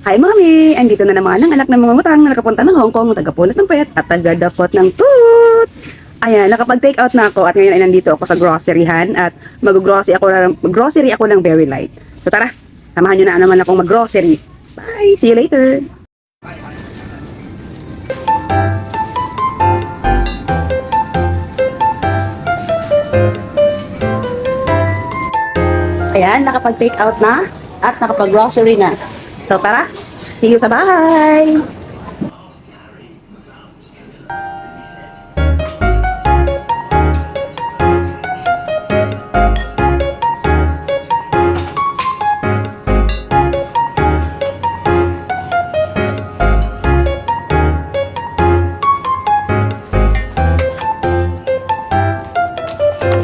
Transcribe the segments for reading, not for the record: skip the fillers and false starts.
Hi Mami! Andito na naman ang anak ng mga mutang na nakapunta ng Hong Kong, taga-pulis ng payat at taga-dapot ng tooth. Ayan, nakapag-take out na ako at ngayon ay nandito ako sa groceryhan at mag-grocery ako ng very light. So tara, samahan nyo na naman akong mag-grocery. Bye! See you later! Ayan, nakapag-take out na at nakapag-grocery na. So tara, see you sa bahay!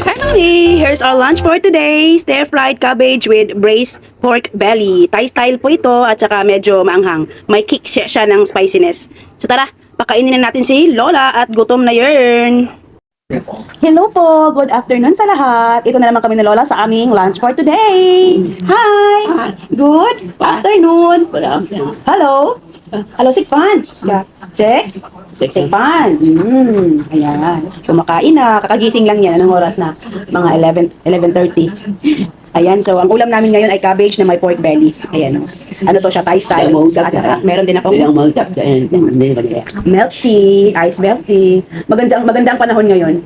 Finally, here's our lunch for today. Stir-fried cabbage with braised pork belly. Thai style po ito at saka medyo maanghang. May kick siya ng spiciness. So tara, pakainin na natin si Lola at gutom na yun. Hello po, good afternoon sa lahat. Ito na naman kami ni Lola sa aming lunch for today. Hi! Good afternoon. Hello? Hello, Sikfan. Sikfan. Ayan. Kumakain na. Kakagising lang yan. Anong oras na? Mga 11:30. Ayan. So, ang ulam namin ngayon ay cabbage na may pork belly. Ayan. Ano to siya? Thai style. At meron din ako milk tea. Ice milk tea. Magandang panahon ngayon.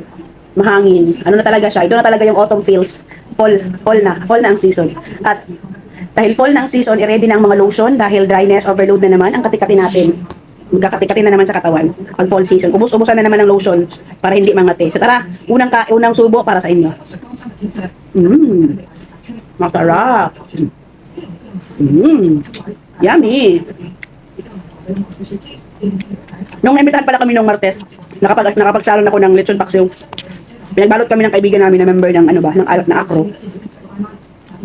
Mahangin. Ano na talaga siya? Ito na talaga yung autumn feels. Fall na ang season. At dahil fall na ang season, i-ready na ang mga lotion dahil dryness, overload na naman ang katikati natin. Magkakatikati na naman sa katawan pag fall season. Ubus-ubusan na naman ng lotion para hindi mangati. So tara, unang subo para sa inyo. Masarap. Yummy. Nung naimbitahan pala kami nung Martes, nakapagsalon ako ng lechon paksiw. Pinagbalot kami ng kaibigan namin na member ng ng alak na akro.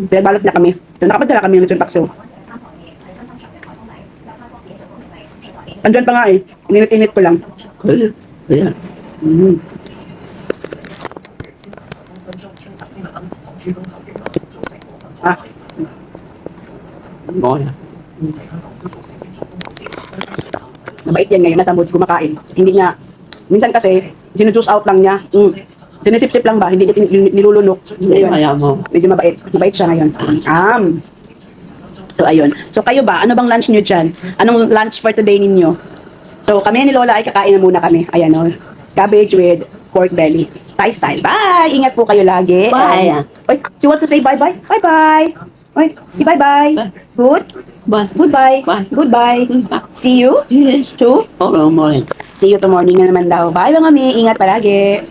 Pinagbalot na kami. So, nakapagdala kami ng lechon paksiw. Andyan pa nga eh. Init-init ko lang. Ayan. Ah. Moya. Mabait yan ngayon. Nasa mood kumakain. Hindi niya, minsan kasi, sinujuice out lang niya. Sinisip-sip lang ba? Hindi niya nilulunok. Ngayon, Kaya mo. medyo mabait. Mabait siya ngayon. So, ayun. So, kayo ba? Ano bang lunch nyo dyan? Anong lunch for today ninyo? So, kami ni Lola ay kakain na muna kami. Ayan o. Cabbage with pork belly. Thai style. Bye! Ingat po kayo lagi. Bye. Oy, she wants to say bye-bye. Bye-bye. Oy, bye-bye. Good? Bye. Goodbye. Bye. Goodbye. See you? Yes. To? Tomorrow morning. See you tomorrow na naman daw. Bye mga mi. Ingat palagi.